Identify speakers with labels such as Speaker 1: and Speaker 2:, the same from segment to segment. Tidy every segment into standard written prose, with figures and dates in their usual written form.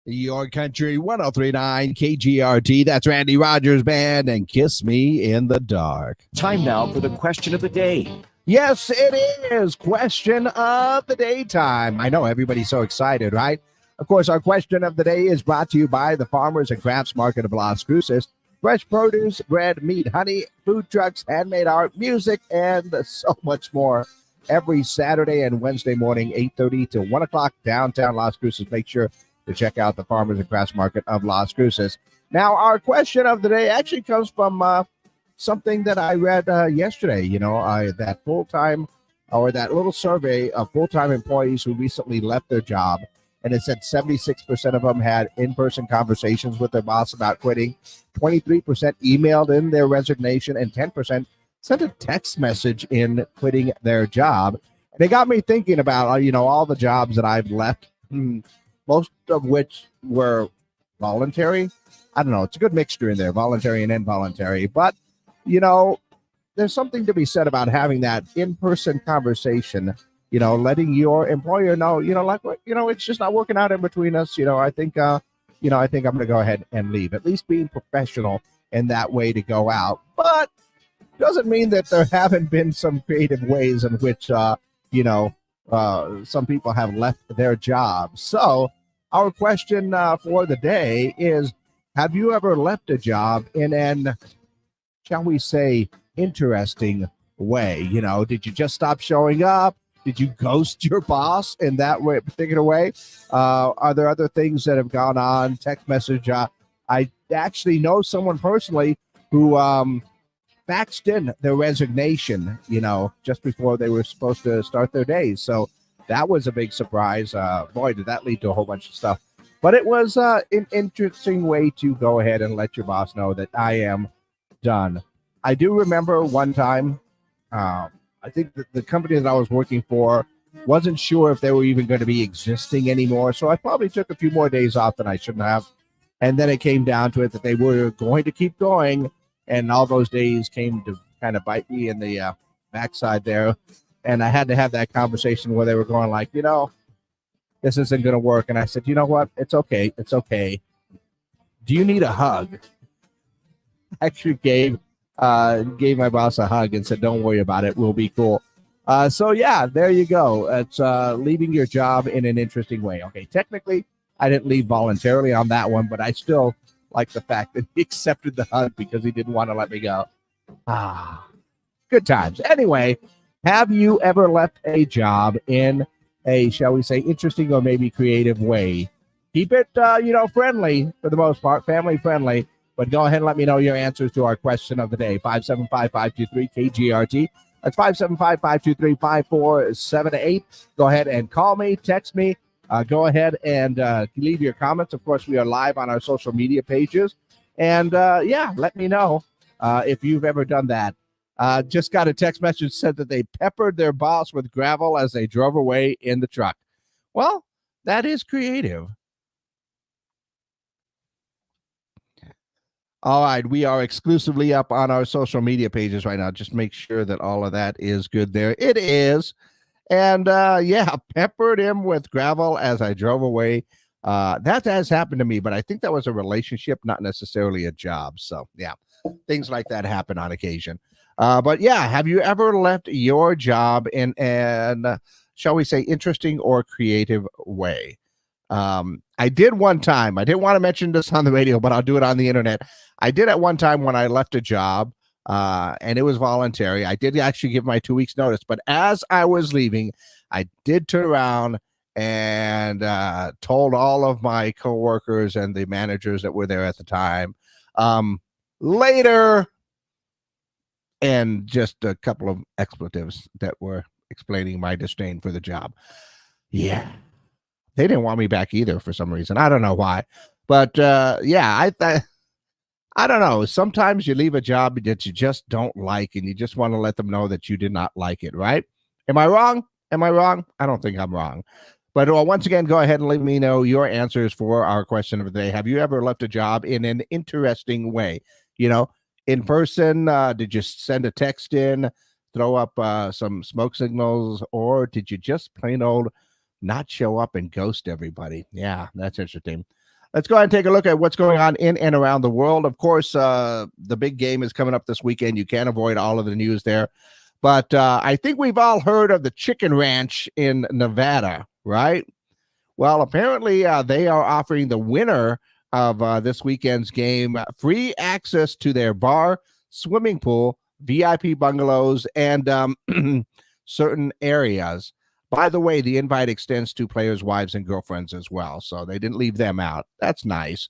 Speaker 1: Your Country 1039 KGRT. That's Randy Rogers Band and Kiss Me in the Dark.
Speaker 2: Time now for the question of the day.
Speaker 1: Yes, it is question of the day time. I know everybody's so excited, right? Of course, our question of the day is brought to you by the Farmers and Crafts Market of Las Cruces. Fresh produce, bread, meat, honey, food trucks, handmade art, music, and so much more. Every Saturday and Wednesday morning, 8:30 to 1 o'clock, downtown Las Cruces. Make sure to check out the Farmers and Crafts Market of Las Cruces. Now, our question of the day actually comes from something that I read yesterday. That full-time or that little survey of full-time employees who recently left their job, and it said 76% of them had in-person conversations with their boss about quitting, 23% emailed in their resignation, and 10% sent a text message in quitting their job. And it got me thinking about, all the jobs that I've left, most of which were voluntary. I don't know. It's a good mixture in there, voluntary and involuntary. But, there's something to be said about having that in-person conversation, letting your employer know, it's just not working out in between us. I think I'm going to go ahead and leave. At least being professional in that way to go out. But doesn't mean that there haven't been some creative ways in which, some people have left their jobs. So our question for the day is, have you ever left a job in an, shall we say, interesting way? Did you just stop showing up? Did you ghost your boss in that way, particular way? Are there other things that have gone on? Text message. I actually know someone personally who faxed in their resignation, just before they were supposed to start their days. So that was a big surprise. Boy, did that lead to a whole bunch of stuff. But it was an interesting way to go ahead and let your boss know that I am done. I do remember one time, I think that the company that I was working for wasn't sure if they were even going to be existing anymore. So I probably took a few more days off than I shouldn't have. And then it came down to it that they were going to keep going. And all those days came to kind of bite me in the backside there. And I had to have that conversation where they were going like, this isn't going to work. And I said, you know what? It's okay. It's okay. Do you need a hug? I actually gave my boss a hug and said, don't worry about it. We'll be cool. So, yeah, there you go. It's leaving your job in an interesting way. Okay, technically, I didn't leave voluntarily on that one, but I still like the fact that he accepted the hug because he didn't want to let me go. Good times. Anyway, have you ever left a job in a, shall we say, interesting or maybe creative way? Keep it, friendly for the most part, family friendly. But go ahead and let me know your answers to our question of the day. 575-523-KGRT. That's 575-523-5478. Go ahead and call me, text me. Go ahead and leave your comments. Of course, we are live on our social media pages. And, let me know if you've ever done that. Just got a text message said that they peppered their boss with gravel as they drove away in the truck. Well, that is creative. All right, we are exclusively up on our social media pages right now. Just make sure that all of that is good there. It is. And, peppered him with gravel as I drove away. That has happened to me, but I think that was a relationship, not necessarily a job. So, yeah, things like that happen on occasion. But, yeah, have you ever left your job in an, shall we say, interesting or creative way? I did one time. I didn't want to mention this on the radio, but I'll do it on the internet. I did at one time when I left a job, and it was voluntary. I did actually give my 2 weeks notice, but as I was leaving, I did turn around and told all of my coworkers and the managers that were there at the time later, and just a couple of expletives that were explaining my disdain for the job. Yeah. They didn't want me back either for some reason. I don't know why. But, I don't know. Sometimes you leave a job that you just don't like, and you just want to let them know that you did not like it, right? Am I wrong? Am I wrong? I don't think I'm wrong. But once again, go ahead and let me know your answers for our question of the day. Have you ever left a job in an interesting way? In person, did you send a text in, throw up some smoke signals, or did you just plain old not show up and ghost everybody? Yeah, that's interesting. Let's go ahead and take a look at what's going on in and around the world. Of course, the big game is coming up this weekend. You can't avoid all of the news there. But I think we've all heard of the Chicken Ranch in Nevada, right? Well, apparently they are offering the winner of this weekend's game free access to their bar, swimming pool, VIP bungalows, and certain areas. By the way, the invite extends to players' wives and girlfriends as well, so they didn't leave them out. That's nice.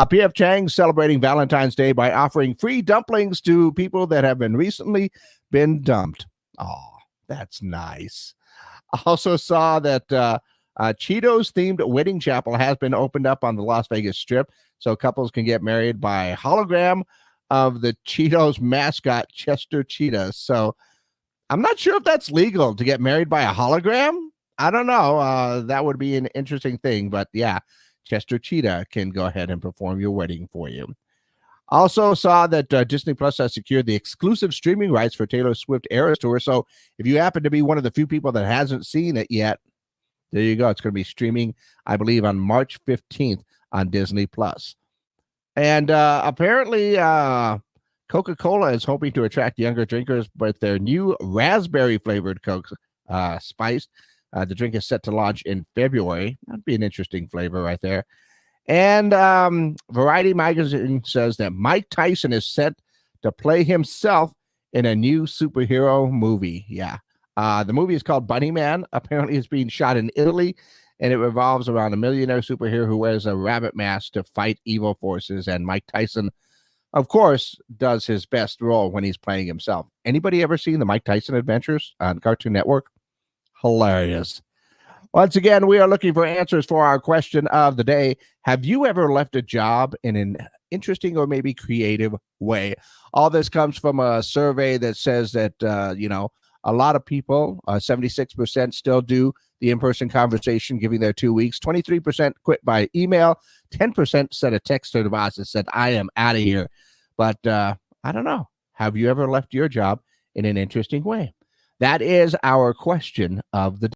Speaker 1: P.F. Chang celebrating Valentine's Day by offering free dumplings to people that have recently been dumped. Oh, that's nice. I also saw that Cheetos-themed wedding chapel has been opened up on the Las Vegas Strip, so couples can get married by hologram of the Cheetos mascot, Chester Cheetah. So I'm not sure if that's legal to get married by a hologram. I don't know. That would be an interesting thing. But yeah, Chester Cheetah can go ahead and perform your wedding for you. Also saw that Disney Plus has secured the exclusive streaming rights for Taylor Swift Eras Tour. So if you happen to be one of the few people that hasn't seen it yet, there you go. It's going to be streaming, I believe, on March 15th on Disney Plus. And apparently Coca-Cola is hoping to attract younger drinkers with their new raspberry-flavored Coke spiced. The drink is set to launch in February. That'd be an interesting flavor right there. And Variety Magazine says that Mike Tyson is set to play himself in a new superhero movie. Yeah. The movie is called Bunny Man. Apparently, it's being shot in Italy, and it revolves around a millionaire superhero who wears a rabbit mask to fight evil forces. And Mike Tyson, of course, does his best role when he's playing himself. Anybody ever seen the Mike Tyson Adventures on Cartoon Network? Hilarious. Once again, we are looking for answers for our question of the day. Have you ever left a job in an interesting or maybe creative way? All this comes from a survey that says that, a lot of people, 76% still do the in-person conversation, giving their 2 weeks. 23% quit by email. 10% sent a text to the boss that said, I am out of here. But I don't know. Have you ever left your job in an interesting way? That is our question of the day.